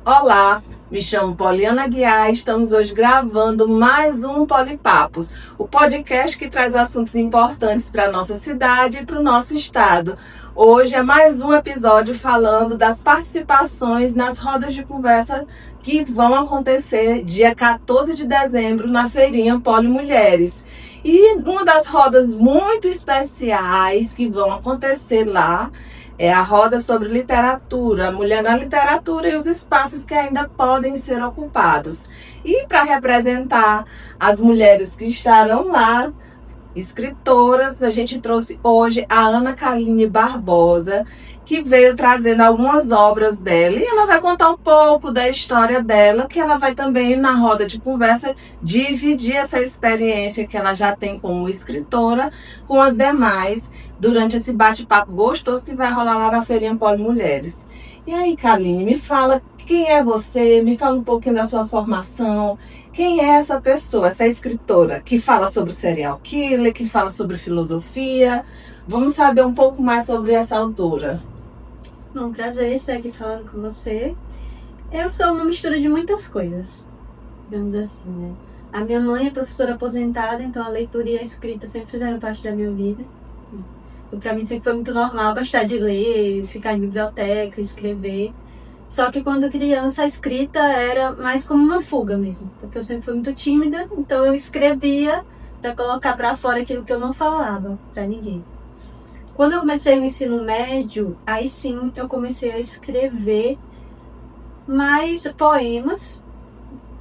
Olá, me chamo Poliana Guiar e estamos hoje gravando mais um Polipapos, o podcast que traz assuntos importantes para a nossa cidade e para o nosso estado. Hoje é mais um episódio falando das participações nas rodas de conversa que vão acontecer dia 14 de dezembro na Feirinha Polimulheres. E uma das rodas muito especiais que vão acontecer lá é a roda sobre literatura, a mulher na literatura e os espaços que ainda podem ser ocupados. E para representar as mulheres que estarão lá, escritoras, a gente trouxe hoje a Ana Kaline Barbosa, que veio trazendo algumas obras dela. E ela vai contar um pouco da história dela, que ela vai também, na roda de conversa, dividir essa experiência que ela já tem como escritora com as demais, durante esse bate-papo gostoso que vai rolar lá na Feirinha Polimulheres. E aí, Kaline, me fala quem é você, me fala um pouquinho da sua formação. Quem é essa pessoa, essa escritora que fala sobre serial killer, que fala sobre filosofia? Vamos saber um pouco mais sobre essa autora. Bom, prazer estar aqui falando com você. Eu sou uma mistura de muitas coisas, digamos assim, né? A minha mãe é professora aposentada, então a leitura e a escrita sempre fizeram parte da minha vida. Então, para mim sempre foi muito normal gostar de ler, ficar em biblioteca, escrever. Só que quando criança a escrita era mais como uma fuga mesmo, porque eu sempre fui muito tímida, então eu escrevia para colocar para fora aquilo que eu não falava para ninguém. Quando eu comecei o ensino médio, aí sim eu comecei a escrever mais poemas.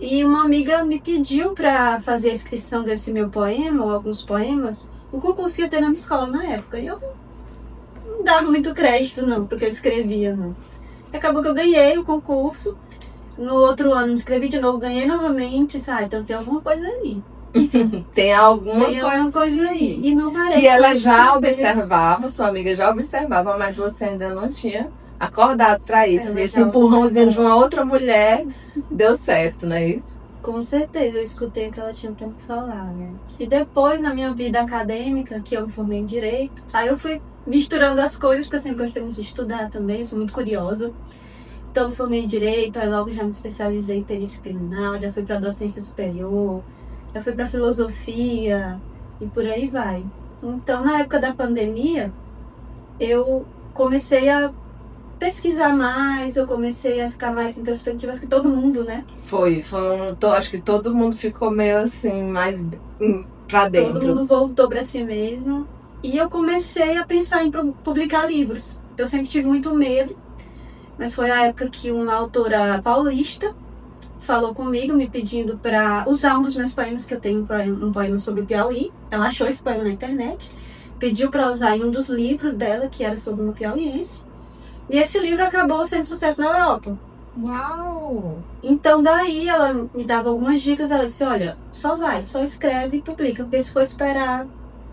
E uma amiga me pediu para fazer a inscrição desse meu poema, ou alguns poemas, no concurso que ia ter na minha escola na época. E eu não dava muito crédito não, porque eu escrevia não. Acabou que eu ganhei o concurso. No outro ano me inscrevi de novo, ganhei novamente. Então tem alguma coisa aí. Tem alguma coisa aí. E não parece. Que ela já observava, sua amiga já observava, mas você ainda não tinha acordado para isso. E esse empurrãozinho de uma outra mulher deu certo, não é isso? Com certeza, eu escutei o que ela tinha para me falar, né? E depois, na minha vida acadêmica, que eu me formei em Direito, aí eu fui misturando as coisas, porque eu sempre gostei muito de estudar também, sou muito curiosa. Então, me formei em Direito, aí logo já me especializei em perícia criminal, já fui para docência superior, já fui para filosofia e por aí vai. Então, na época da pandemia, eu comecei a pesquisar mais, eu comecei a ficar mais introspectiva, acho que todo mundo, né? Acho que todo mundo ficou meio assim, mais pra dentro. Todo mundo voltou pra si mesmo. E eu comecei a pensar em publicar livros. Eu sempre tive muito medo, mas foi a época que uma autora paulista falou comigo, me pedindo para usar um dos meus poemas, que eu tenho um poema sobre o Piauí. Ela achou esse poema na internet, pediu para usar em um dos livros dela, que era sobre uma piauiense. E esse livro acabou sendo sucesso na Europa. Uau! Então daí ela me dava algumas dicas, ela disse, olha, só escreve e publica, porque se for esperar,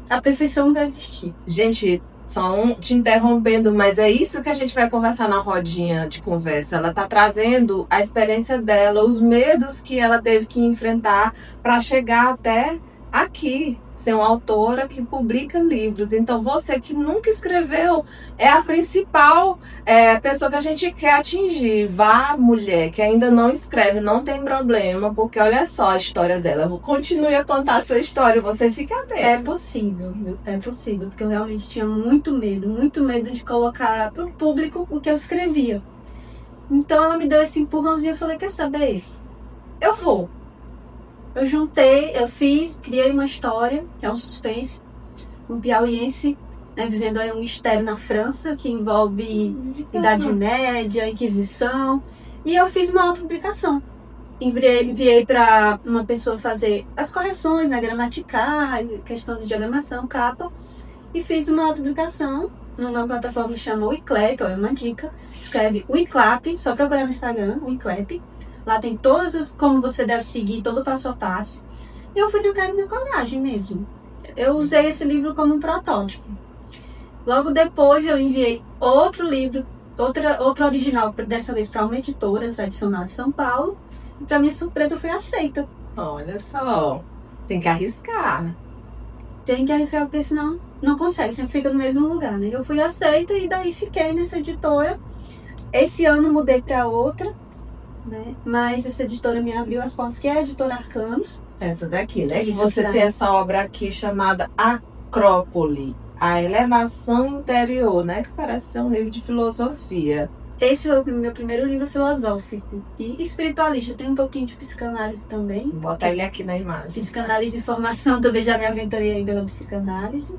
a perfeição não vai existir. Gente, só te interrompendo, mas é isso que a gente vai conversar na rodinha de conversa. Ela tá trazendo a experiência dela, os medos que ela teve que enfrentar para chegar até aqui, ser uma autora que publica livros. Então você que nunca escreveu é a principal pessoa que a gente quer atingir. Vá, mulher que ainda não escreve, não tem problema, porque olha só a história dela. Continue a contar a sua história, você fica atento. É possível, porque eu realmente tinha muito medo de colocar para o público o que eu escrevia. Então ela me deu esse empurrãozinho e eu falei, quer saber? Eu vou. Eu criei uma história, que é um suspense, um piauiense, né, vivendo aí um mistério na França, que envolve Idade Média, Inquisição, e eu fiz uma autopublicação. Enviei para uma pessoa fazer as correções, né, gramaticais, questão de diagramação, capa, e fiz uma autopublicação numa plataforma que chama Wiclap, é uma dica, escreve Wiclap, só procurar no Instagram, Wiclap. Lá tem todas como você deve seguir, todo passo a passo. E eu fui no cara e na coragem mesmo. Eu usei esse livro como um protótipo. Logo depois eu enviei outro livro, outro original, dessa vez para uma editora tradicional de São Paulo. E para minha surpresa eu fui aceita. Olha só, tem que arriscar. Tem que arriscar, porque senão não consegue, sempre fica no mesmo lugar, né? Eu fui aceita e daí fiquei nessa editora. Esse ano mudei para outra. né? Mas essa editora me abriu as portas, que é a editora Arcanos. Essa daqui, né? Que Isso, você tá. tem essa obra aqui chamada Acrópole, a elevação interior, né? Que parece ser um livro de filosofia. Esse foi o meu primeiro livro filosófico e espiritualista. Tem um pouquinho de psicanálise também. Vou botar ele aqui na imagem. Psicanálise de formação, também já me aventurei aí pela psicanálise.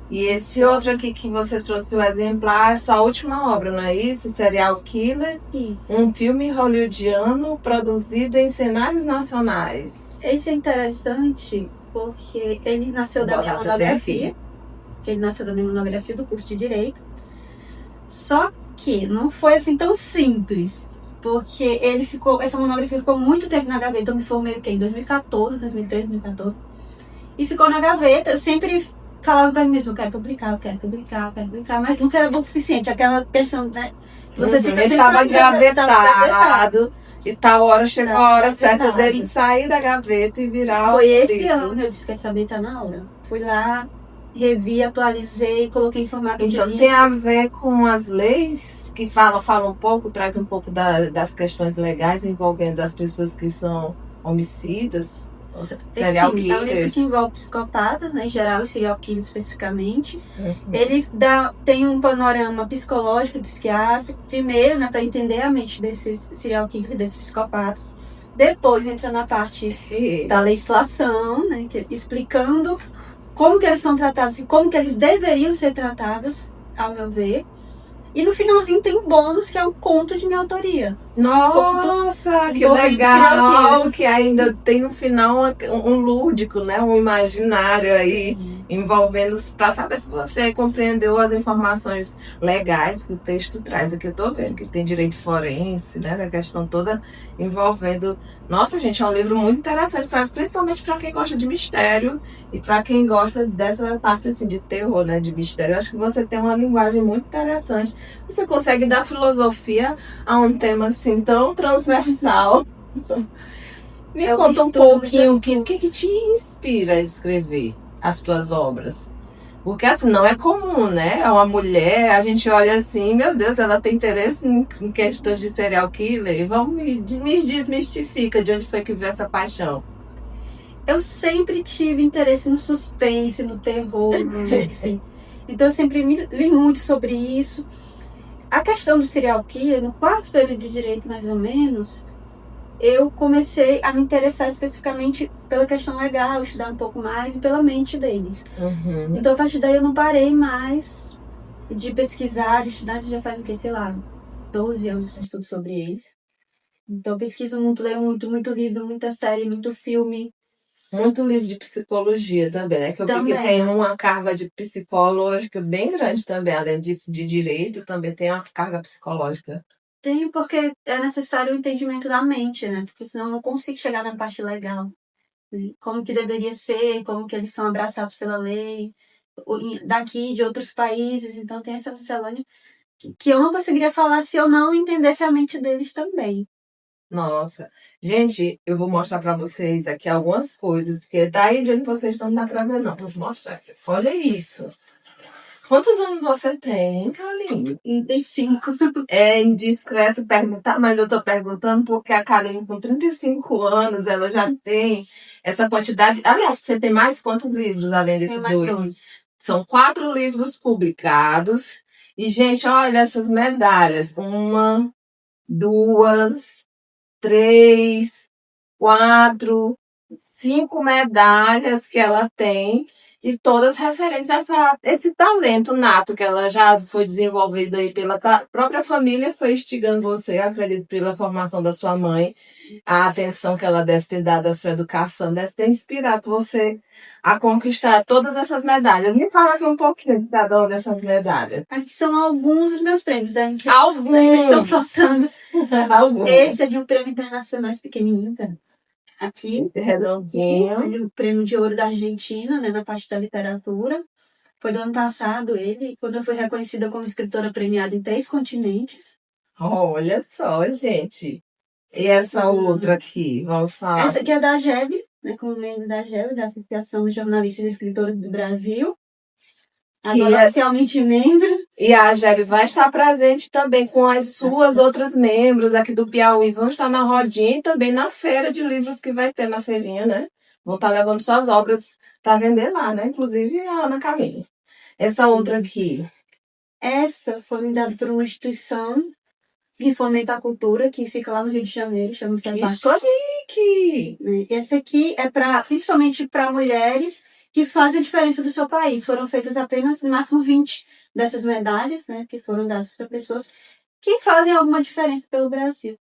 E esse outro aqui que você trouxe o exemplar é sua última obra, não é isso? Serial Killer, Isso. um filme hollywoodiano produzido em cenários nacionais. Esse é interessante porque ele nasceu da minha monografia. Ele nasceu da minha monografia do curso de Direito. Só que não foi assim tão simples. Porque essa monografia ficou muito tempo na gaveta. Eu me formei em 2014, 2013, 2014. E ficou na gaveta. Eu sempre falava pra mim mesmo, eu quero publicar, mas nunca era bom o suficiente. Aquela questão, né? Você fica ele estava engavetado. E tal hora chegou a hora certa dele sair da gaveta e virar. Foi esse ano, eu disse, quer saber, tá na hora. Fui lá, revi, atualizei, coloquei em formato de Então livro. tem a ver com as leis que falam um pouco, traz um pouco das questões legais envolvendo as pessoas que são homicidas, serial Sim, é um livro killers. que envolve psicopatas, né, em geral, e serial killers especificamente. Uhum. Ele tem um panorama psicológico e psiquiátrico, primeiro, né, para entender a mente desses serial killers, desses psicopatas. Depois entra na parte da legislação, né, explicando como que eles são tratados e como que eles deveriam ser tratados, ao meu ver. E no finalzinho tem um bônus, que é um conto de minha autoria. Nossa, que legal! Que ainda tem no final um lúdico, né? Um imaginário aí envolvendo, para saber se você compreendeu as informações legais que o texto traz. Aqui eu tô vendo que tem direito forense, né? Da questão toda envolvendo. Nossa, gente, é um livro muito interessante, principalmente para quem gosta de mistério e para quem gosta dessa parte assim de terror, né? De mistério. Eu acho que você tem uma linguagem muito interessante. Você consegue dar filosofia a um tema assim tão transversal. Me conta um pouquinho o que te inspira a escrever as tuas obras. Porque assim, não é comum, né? É uma mulher, a gente olha assim, meu Deus, ela tem interesse em questões de serial killer. Vamos me desmistifica de onde foi que veio essa paixão. Eu sempre tive interesse no suspense, no terror, enfim. Então eu sempre li muito sobre isso. A questão do serial killer, no quarto período de direito, mais ou menos, eu comecei a me interessar especificamente pela questão legal, estudar um pouco mais e pela mente deles. Uhum. Então, a partir daí, eu não parei mais de pesquisar, de estudar. Já faz o que, sei lá, 12 anos que eu estudo sobre eles. Então, eu pesquiso muito, leio muito livro, muita série, muito filme. Muito livro de psicologia também, né? Que eu vi que tem uma carga de psicológica bem grande também, além de direito, também tem uma carga psicológica. Tenho, porque é necessário o entendimento da mente, né? Porque senão eu não consigo chegar na parte legal. Como que deveria ser, como que eles são abraçados pela lei, daqui, de outros países. Então tem essa miscelânea que eu não conseguiria falar se eu não entendesse a mente deles também. Nossa, gente, eu vou mostrar pra vocês aqui algumas coisas, porque daí de onde vocês não dá pra ver, não. Vou mostrar aqui. Olha isso. Quantos anos você tem, Kaline? 35. É indiscreto perguntar, mas eu tô perguntando porque a Kaline, com 35 anos, ela já tem essa quantidade. Aliás, você tem mais quantos livros além desses dois? São 4 livros publicados. E, gente, olha essas medalhas. 1, 2, 3, 4, 5 medalhas que ela tem, e todas referentes a esse talento nato que ela já foi desenvolvida aí pela própria família, foi instigando você, acredito, pela formação da sua mãe, a atenção que ela deve ter dado à sua educação, deve ter inspirado você a conquistar todas essas medalhas. Me fala aqui um pouquinho de cada uma dessas medalhas. Aqui são alguns dos meus prêmios, né? Alguns! Ainda estão faltando. Alguns. Esse é de um prêmio internacional pequenininho, tá? Aqui, redondinho. O prêmio de ouro da Argentina, né, na parte da literatura. Foi do ano passado ele, quando eu fui reconhecida como escritora premiada em 3 continentes. Olha só, gente. E essa outra aqui, vamos falar. Essa aqui é da AGEB, né, como membro da AGEB, da Associação de Jornalistas e Escritores do Brasil. Agora oficialmente membro. E a Gebe vai estar presente também com as suas outras membros aqui do Piauí. Vão estar na rodinha e também na feira de livros que vai ter na feirinha, né? Vão estar levando suas obras para vender lá, né? Inclusive a Ana Caminho. Essa outra aqui. Essa foi me dada por uma instituição que fomenta a cultura, que fica lá no Rio de Janeiro, chama Que chique! Essa aqui é principalmente para mulheres que fazem a diferença do seu país. Foram feitas apenas, no máximo, 20 dessas medalhas, né? Que foram dadas para pessoas que fazem alguma diferença pelo Brasil.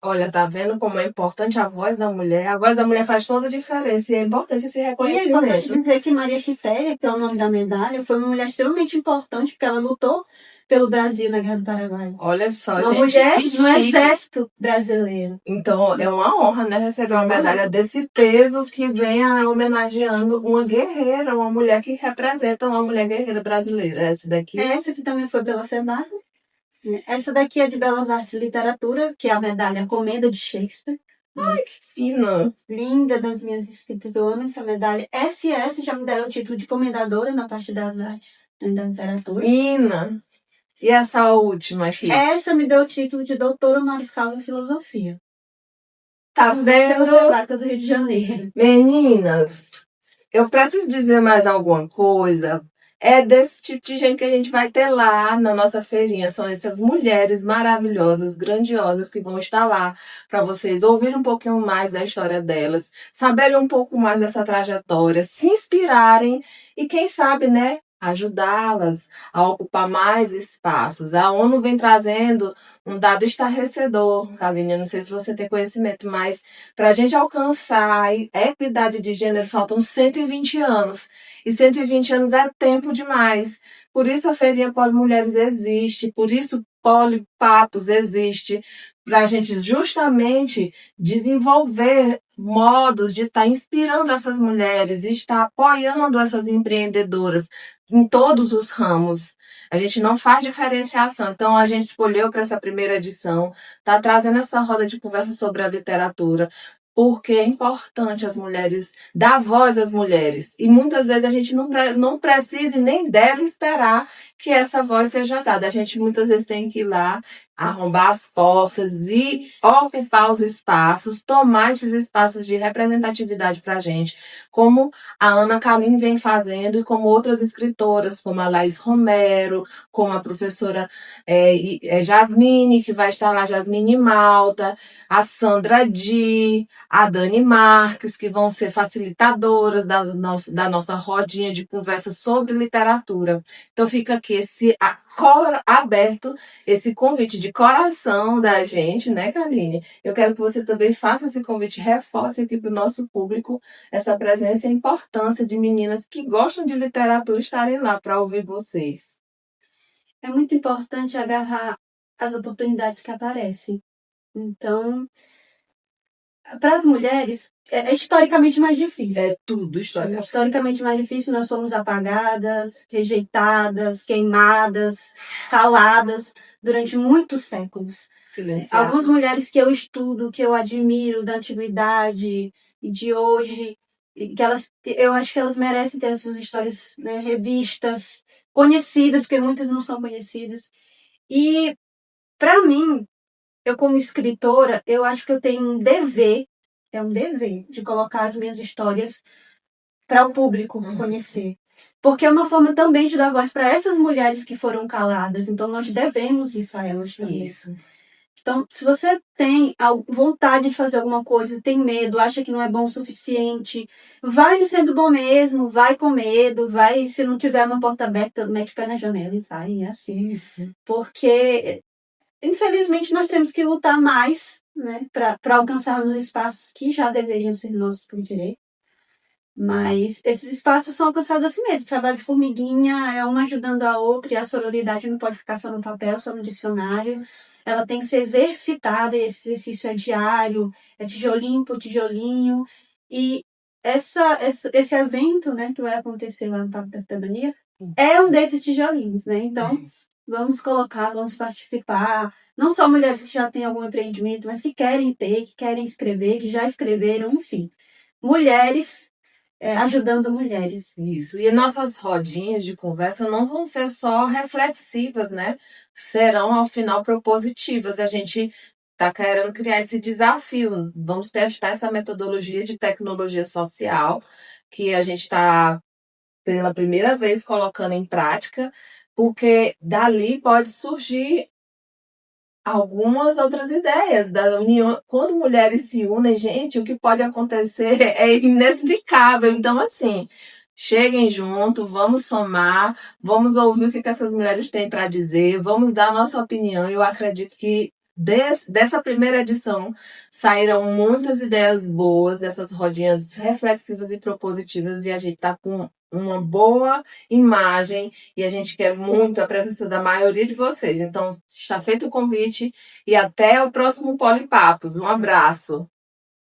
Olha, tá vendo como é importante a voz da mulher? A voz da mulher faz toda a diferença e é importante esse reconhecimento. E é importante dizer que Maria Quitéria, que é o nome da medalha, foi uma mulher extremamente importante, porque ela lutou pelo Brasil na Guerra do Paraguai. Olha só, uma gente. Mulher no exército brasileiro. Então, é uma honra, né? Receber uma medalha desse peso que venha homenageando uma guerreira, uma mulher que representa uma mulher guerreira brasileira. Essa daqui. Essa aqui também foi pela FEBAR. Essa daqui é de Belas Artes e Literatura, que é a medalha Comenda de Shakespeare. Ai, que fina! Linda, das minhas escritas. Eu amo essa medalha. SS já me deram o título de comendadora na parte das artes e da literatura. Fina! E essa última aqui? Essa me deu o título de doutora honoris causa em filosofia. Tá vendo? Pela do Rio de Janeiro. Meninas, eu preciso dizer mais alguma coisa. É desse tipo de gente que a gente vai ter lá na nossa feirinha. São essas mulheres maravilhosas, grandiosas, que vão estar lá para vocês ouvirem um pouquinho mais da história delas, saberem um pouco mais dessa trajetória, se inspirarem e, quem sabe, né, ajudá-las a ocupar mais espaços. A ONU vem trazendo um dado estarrecedor, Kaline, não sei se você tem conhecimento, mas para a gente alcançar a equidade de gênero faltam 120 anos. E 120 anos é tempo demais. Por isso a Feirinha Polimulheres existe, por isso Polipapos existe, para a gente justamente desenvolver modos de estar inspirando essas mulheres e estar apoiando essas empreendedoras em todos os ramos. A gente não faz diferenciação. Então, a gente escolheu para essa primeira edição, tá trazendo essa roda de conversa sobre a literatura, porque é importante as mulheres, dar voz às mulheres. E muitas vezes a gente não precisa e nem deve esperar que essa voz seja dada. A gente muitas vezes tem que ir lá, arrombar as portas e ocupar os espaços, tomar esses espaços de representatividade para a gente, como a Ana Caline vem fazendo e como outras escritoras, como a Laís Romero, como a professora Jasmine, que vai estar lá, Jasmine Malta, a Sandra Di, a Dani Marques, que vão ser facilitadoras da nossa rodinha de conversa sobre literatura. Então fica aqui aberto esse convite de coração da gente, né, Kaline? Eu quero que você também faça esse convite, reforce aqui para o nosso público essa presença e a importância de meninas que gostam de literatura estarem lá para ouvir vocês. É muito importante agarrar as oportunidades que aparecem. Então, para as mulheres, é historicamente mais difícil. É tudo historicamente. Historicamente mais difícil, nós fomos apagadas, rejeitadas, queimadas, caladas durante muitos séculos. Silenciadas. Algumas mulheres que eu estudo, que eu admiro da antiguidade e de hoje, eu acho que elas merecem ter as suas histórias, né, revistas, conhecidas, porque muitas não são conhecidas. E, para mim, eu como escritora, eu acho que eu tenho um dever de colocar as minhas histórias para o público conhecer. Porque é uma forma também de dar voz para essas mulheres que foram caladas. Então, nós devemos isso a elas também. Isso. Então, se você tem vontade de fazer alguma coisa, tem medo, acha que não é bom o suficiente, vai no sendo bom mesmo, vai com medo, vai, se não tiver uma porta aberta, mete o pé na janela e vai, é assim. Isso. Porque, infelizmente, nós temos que lutar mais, né, para alcançarmos espaços que já deveriam ser nossos por direito. Mas esses espaços são alcançados assim mesmo. Trabalho de formiguinha, é uma ajudando a outra, e a sororidade não pode ficar só no papel, só no dicionário. Ela tem que ser exercitada, e esse exercício é diário, é tijolinho por tijolinho. E esse evento, né, que vai acontecer lá no Parque da Cidadania, é um desses tijolinhos, né? Então, vamos colocar, vamos participar. Não só mulheres que já têm algum empreendimento, mas que querem ter, que querem escrever, que já escreveram, enfim. Mulheres ajudando mulheres. Isso. E nossas rodinhas de conversa não vão ser só reflexivas, né? Serão, ao final, propositivas. A gente está querendo criar esse desafio. Vamos testar essa metodologia de tecnologia social que a gente está, pela primeira vez, colocando em prática, porque dali pode surgir algumas outras ideias da união. Quando mulheres se unem, gente, o que pode acontecer é inexplicável. Então, assim, cheguem junto, vamos somar, vamos ouvir o que essas mulheres têm para dizer, vamos dar a nossa opinião. Eu acredito que dessa primeira edição saíram muitas ideias boas, dessas rodinhas reflexivas e propositivas, e a gente está com uma boa imagem e a gente quer muito a presença da maioria de vocês. Então, está feito o convite e até o próximo Polipapos. Um abraço!